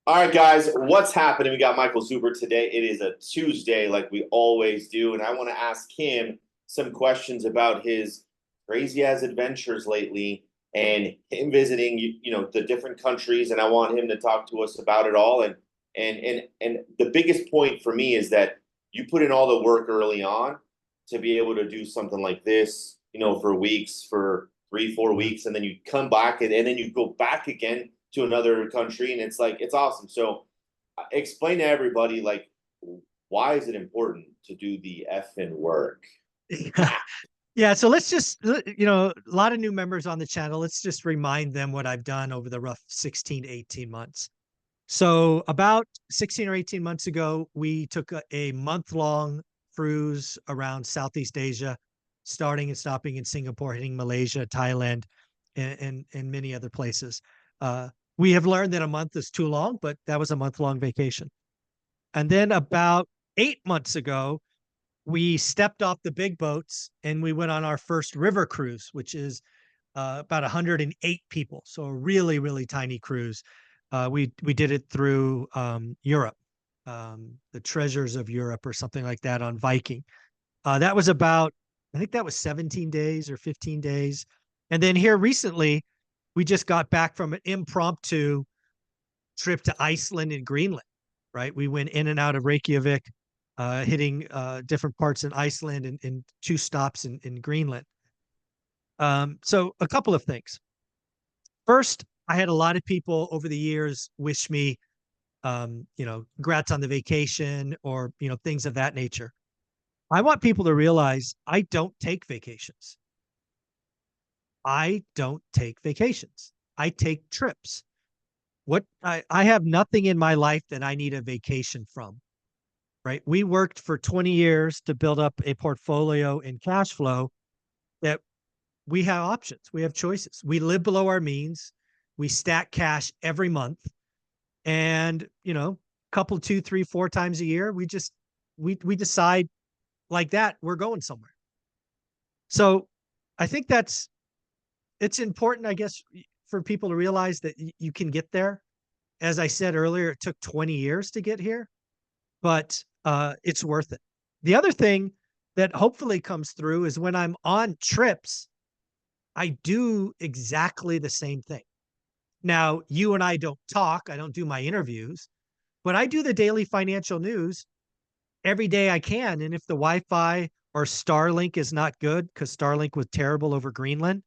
All right, guys, what's happening? We got Michael Zuber today. It is a Tuesday, like we always do, and I want to ask him some questions about his crazy ass adventures lately and him visiting, the different countries. And I want him to talk to us about it all. And the biggest point for me is that you put in all the work early on to be able to do something like this, for weeks, for 3, 4 weeks, and then you come back and then you go back again to another country, and it's like it's awesome. So explain to everybody, like, why is it important to do the effing work? Yeah, so let's just, a lot of new members on the channel. Let's just remind them what I've done over the rough 16 to 18 months. So, about 16 or 18 months ago, we took a month-long cruise around Southeast Asia, starting and stopping in Singapore, hitting Malaysia, Thailand, and many other places. We have learned that a month is too long, but that was a month-long vacation. And then about 8 months ago, we stepped off the big boats and we went on our first river cruise, which is about 108 people. So a really, really tiny cruise. We did it through Europe, the treasures of Europe or something like that on Viking. That was about, I think that was 17 days or 15 days. And then here recently, we just got back from an impromptu trip to Iceland and Greenland, right? We went in and out of Reykjavik, hitting different parts in Iceland and two stops in Greenland. So a couple of things. First, I had a lot of people over the years wish me, congrats on the vacation or, things of that nature. I want people to realize I don't take vacations. I don't take vacations. I take trips. I have nothing in my life that I need a vacation from, right? We worked for 20 years to build up a portfolio in cash flow that we have options. We have choices. We live below our means. We stack cash every month. And, couple, 2, 3, 4 times a year, we decide like that, we're going somewhere. So I think it's important, I guess, for people to realize that you can get there. As I said earlier, it took 20 years to get here, but it's worth it. The other thing that hopefully comes through is when I'm on trips, I do exactly the same thing. Now, you and I don't talk, I don't do my interviews, but I do the daily financial news every day I can. And if the Wi Fi or Starlink is not good, because Starlink was terrible over Greenland,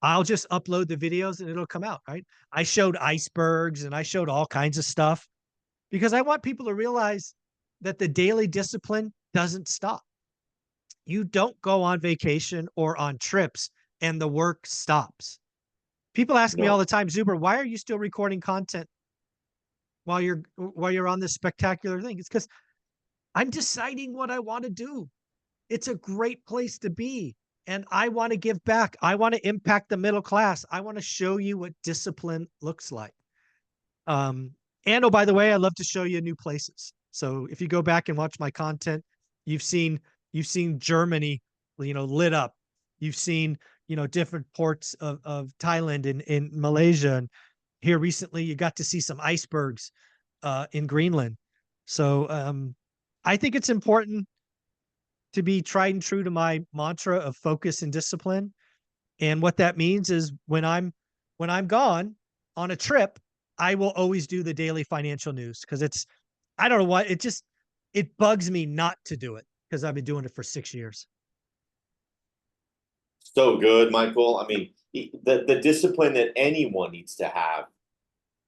I'll just upload the videos and it'll come out, right? I showed icebergs and I showed all kinds of stuff because I want people to realize that the daily discipline doesn't stop. You don't go on vacation or on trips and the work stops. People ask me all No. the time, Zuber, why are you still recording content while you're on this spectacular thing? It's because I'm deciding what I want to do. It's a great place to be. And I want to give back. I want to impact the middle class. I want to show you what discipline looks like. Um, and oh, by the way, I love to show you new places. So if you go back and watch my content, you've seen you've seen Germany, lit up. You've seen, different ports of Thailand and in Malaysia. And here recently you got to see some icebergs in Greenland. So I think it's important to be tried and true to my mantra of focus and discipline. And what that means is when I'm gone on a trip, I will always do the daily financial news because I don't know what it bugs me not to do it because I've been doing it for 6 years. So good, Michael. I mean, the discipline that anyone needs to have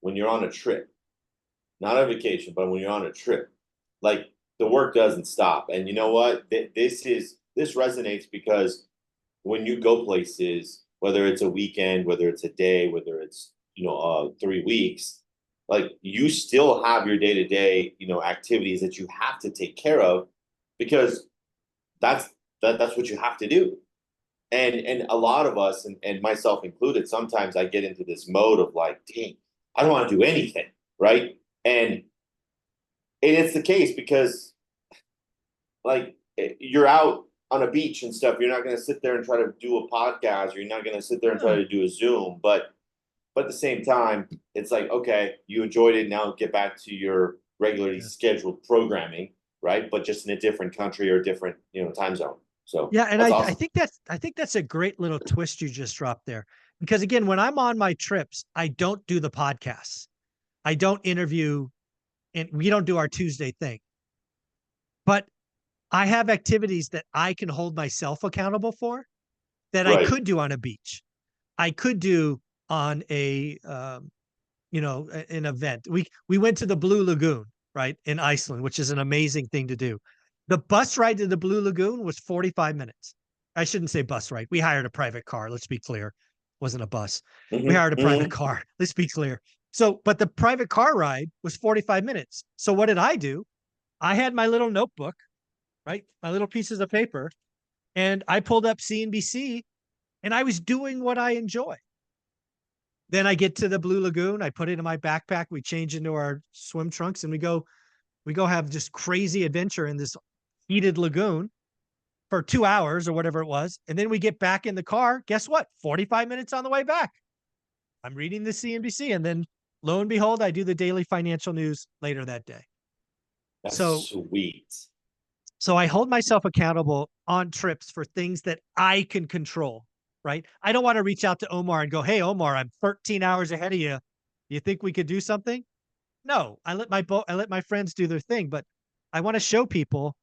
when you're on a trip, not a vacation, but when you're on a trip, like, the work doesn't stop. And you know what? This resonates because when you go places, whether it's a weekend, whether it's a day, whether it's 3 weeks, like, you still have your day to day activities that you have to take care of because that's that's what you have to do. And a lot of us, and myself included, sometimes I get into this mode of like, dang, I don't want to do anything, right? And it's the case because, like, you're out on a beach and stuff. You're not going to sit there and try to do a podcast, or you're not going to sit there and try Yeah. to do a Zoom. But But at the same time, it's like, okay, you enjoyed it. Now get back to your regularly Yeah. scheduled programming, right? But just in a different country or different, time zone. So Yeah, and that's I awesome. think that's a great little twist you just dropped there. Because again, when I'm on my trips, I don't do the podcasts. I don't interview, and we don't do our Tuesday thing. But I have activities that I can hold myself accountable for that I Right. could do on a beach. I could do on an event. We went to the Blue Lagoon, right, in Iceland, which is an amazing thing to do. The bus ride to the Blue Lagoon was 45 minutes. I shouldn't say bus ride. We hired a private car. Let's be clear. It wasn't a bus. We hired a private car. Let's be clear. So, but the private car ride was 45 minutes. So what did I do? I had my little notebook, right? My little pieces of paper, and I pulled up CNBC and I was doing what I enjoy. Then I get to the Blue Lagoon. I put it in my backpack. We change into our swim trunks and we go have just crazy adventure in this heated lagoon for 2 hours or whatever it was. And then we get back in the car. Guess what? 45 minutes on the way back. I'm reading the CNBC. And then lo and behold, I do the daily financial news later that day. That's So, sweet. so I hold myself accountable on trips for things that I can control, right? I don't want to reach out to Omar and go, "Hey, Omar, I'm 13 hours ahead of you. You think we could do something?" No, I let my friends do their thing, but I want to show people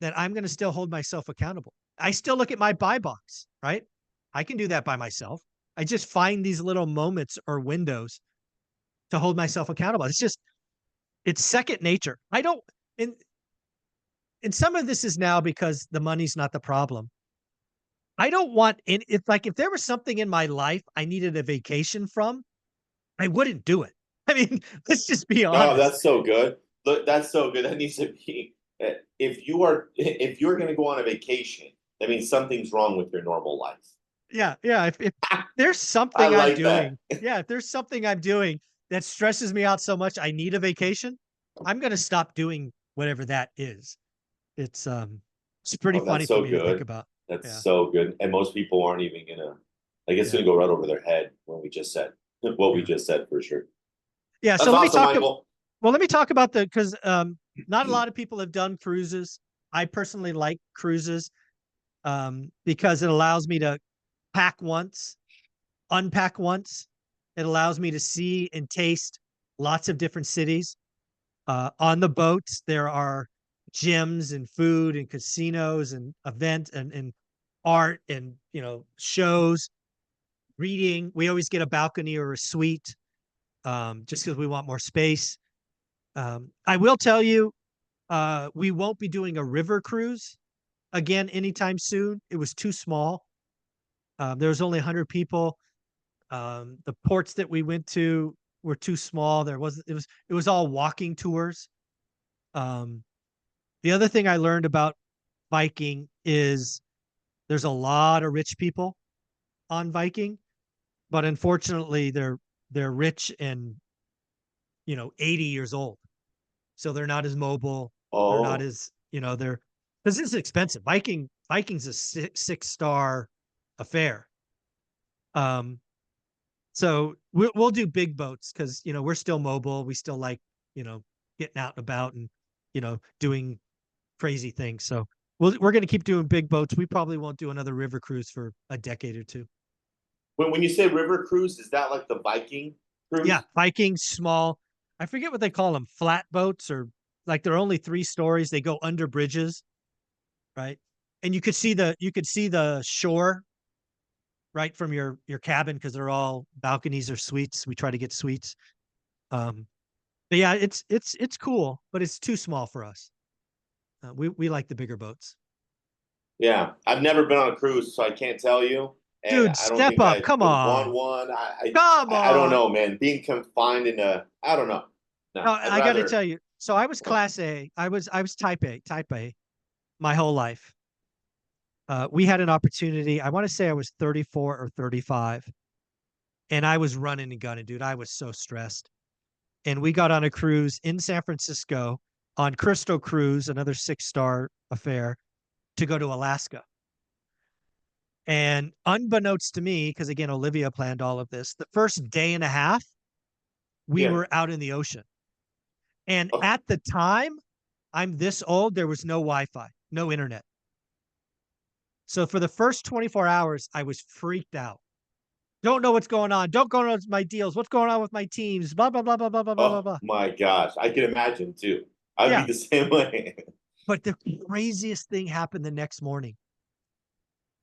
that I'm going to still hold myself accountable. I still look at my buy box, right? I can do that by myself. I just find these little moments or windows to hold myself accountable. It's second nature. I don't, and and some of this is now because the money's not the problem. I don't want in it's like if there was something in my life I needed a vacation from, I wouldn't do it. I mean, let's just be No, honest. that's so good. Look, that's so good. That needs to be. If you're going to go on a vacation, that means something's wrong with your normal life. Yeah, yeah. If there's I something I'm like that. doing, yeah, if there's something I'm doing that stresses me out so much, I need a vacation. I'm gonna stop doing whatever that is. It's um, it's pretty Oh, funny that's for so me to think good. about. That's Yeah, so good. And most people aren't even gonna. Like it's yeah, gonna go right over their head when we just said what we yeah, just said for sure. yeah. So That's let me awesome, talk. Michael. Well, let me talk about because not a lot of people have done cruises. I personally like cruises because it allows me to pack once, unpack once. It allows me to see and taste lots of different cities. On the boats, there are gyms and food and casinos and event and art and shows, reading. We always get a balcony or a suite just because we want more space. I will tell you, we won't be doing a river cruise again anytime soon. It was too small. There was only 100 people. The ports that we went to were too small. It was all walking tours. Um, the other thing I learned about Viking is there's a lot of rich people on Viking, but unfortunately they're rich and 80 years old. So they're not as mobile. They're not Oh, as, they're because it's expensive. Viking's a six-star affair. Um, so we'll do big boats because we're still mobile. We still like, you know, getting out and about and doing crazy things. So we're going to keep doing big boats. We probably won't do another river cruise for a decade or two. when you say river cruise, is that like the Viking Yeah, cruise? Vikings, small. I forget what they call them, flat boats or like they're only 3 stories. They go under bridges, right? And you could see the shore right from your cabin because they're all balconies or suites. We try to get suites. Um, but yeah, it's cool, but it's too small for us. We like the bigger boats. Yeah, I've never been on a cruise, so I can't tell you. And Dude, I don't step think up. I Come would want on. one. Come I don't on. know, man. Being confined in a, I don't know. No, No, I'd I got to rather. tell you. So I was class A. I was type A my whole life. We had an opportunity. I want to say I was 34 or 35 and I was running and gunning, dude. I was so stressed. And we got on a cruise in San Francisco on Crystal Cruise, another 6-star affair to go to Alaska. And unbeknownst to me, because again, Olivia planned all of this, the first day and a half, we Yeah. were out in the ocean. And Oh, at the time, I'm this old, there was no Wi-Fi, no internet. So for the first 24 hours, I was freaked out. Don't know what's going on. Don't go on my deals. What's going on with my teams? Blah, blah, blah, blah, blah, blah, blah, blah, oh blah. my gosh. I can imagine too. I'd be Yeah. the same way. But the craziest thing happened the next morning.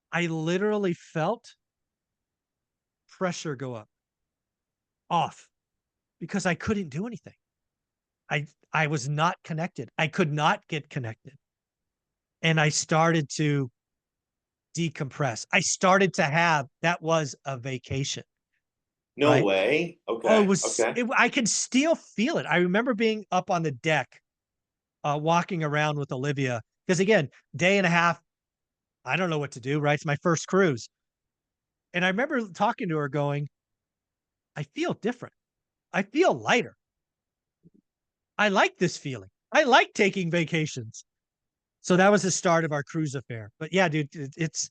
I literally felt pressure go up, off, because I couldn't do anything. I was not connected. I could not get connected. And I started to decompress. I started to have that was a vacation, No right? way. Oh, Okay. Okay. I can still feel it. I remember being up on the deck, walking around with Olivia. Because again, day and a half, I don't know what to do, right? It's my first cruise. And I remember talking to her going, I feel different. I feel lighter. I like this feeling. I like taking vacations. So that was the start of our cruise affair. But yeah, dude, it's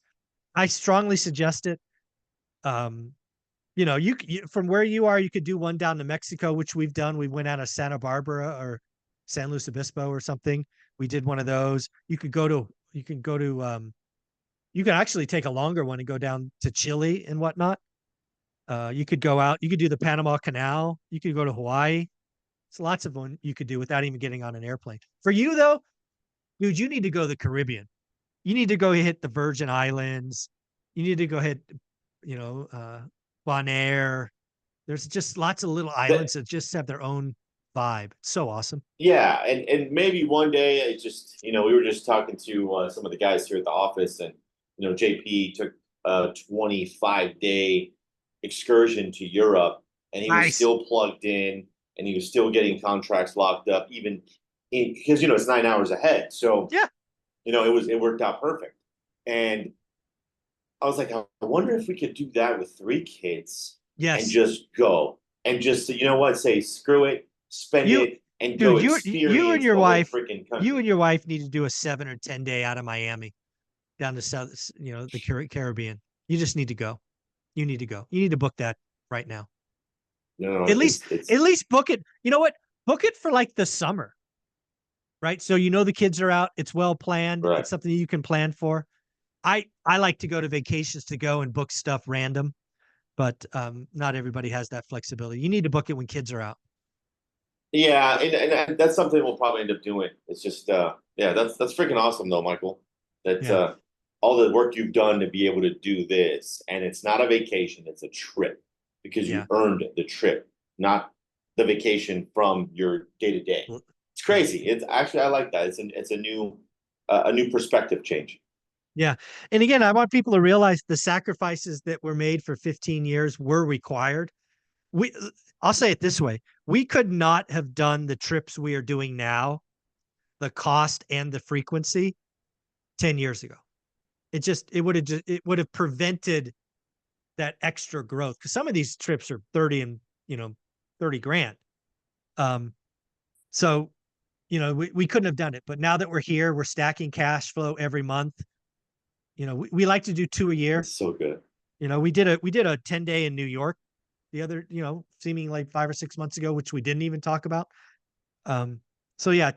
I strongly suggest it. Um, from where you are, you could do one down to Mexico, which we've done. We went out of Santa Barbara or San Luis Obispo or something. We did one of those. You can actually take a longer one and go down to Chile and whatnot. You could go out, you could do the Panama Canal, you could go to Hawaii. It's lots of one you could do without even getting on an airplane. For you though, dude, you need to go to the Caribbean. You need to go hit the Virgin Islands. You need to go hit, you know, Bonaire. There's just lots of little That, islands that just have their own vibe. It's so awesome. yeah, and maybe one day I just we were just talking to some of the guys here at the office, and JP took a 25-day excursion to Europe, and he was Nice. still plugged in, and he was still getting contracts locked up, even because it's 9 hours ahead. So Yeah. it worked out perfect. And I was like, I wonder if we could do that with 3 kids and Yes. just go and just what, say screw it, spend You, it, and go dude, you and experience your the whole wife, freaking you country. and your wife need to do a 7 or 10 day out of Miami down to South, the Caribbean. You just need to go. You need to go. You need to book that right now. No, At least, it's at least book it. You know what? Book it for like the summer, right? So the kids are out. It's well planned. right. It's something you can plan for. I like to go to vacations to go and book stuff random, but not everybody has that flexibility. You need to book it when kids are out. Yeah, and that's something we'll probably end up doing. It's just yeah, that's freaking awesome though, Michael. That Yeah, all the work you've done to be able to do this, and it's not a vacation, it's a trip because you yeah, earned the trip, not the vacation from your day to day. It's yeah, crazy. It's actually I like that. It's a new perspective change. yeah. And again, I want people to realize the sacrifices that were made for 15 years were required. We, I'll say it this way: we could not have done the trips we are doing now, the cost and the frequency, 10 years ago. It would have prevented that extra growth because some of these trips are 30 and 30 grand. Um, so we couldn't have done it. But now that we're here, we're stacking cash flow every month. We like to do 2 a year. It's so good. We did a 10 day in New York the other, seeming like 5 or 6 months ago, which we didn't even talk about. Um, so yeah,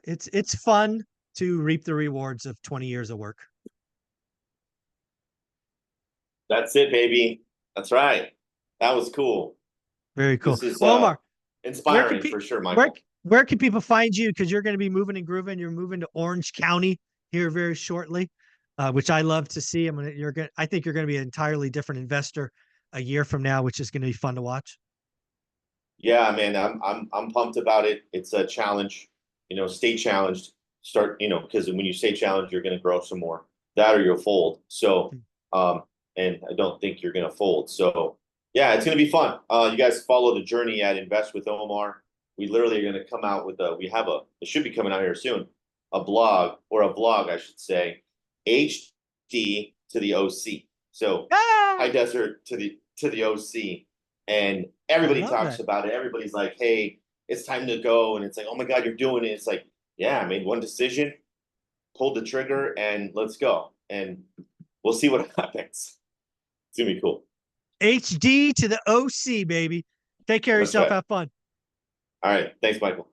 it's fun to reap the rewards of 20 years of work. That's it, baby. That's right. That was cool. Very cool. This is Well, Omar, where can inspiring pe- for sure, where Michael. where can people find you? Because you're going to be moving and grooving. You're moving to Orange County here very shortly, which I love to see. I think you're going to be an entirely different investor a year from now, which is going to be fun to watch. Yeah, man, I'm pumped about it. It's a challenge, stay challenged. Start, because when you stay challenged, you're going to grow some more. That or you'll fold. So, um, and I don't think you're going to fold. So, yeah, it's going to be fun. You guys follow the journey at Invest with Omar. We literally are going to come out with it should be coming out here soon, a blog or a vlog, I should say, HD to the OC. So, high Ah, desert to the OC, and I everybody love talks that. about it. Everybody's like, "Hey, it's time to go," and it's like, "Oh my God, you're doing it!" It's like, "Yeah, I made one decision, pulled the trigger, and let's go." and we'll see what happens. It's gonna be cool. HD to the OC, baby. Take care of That's yourself. right. Have fun. All right. Thanks, Michael.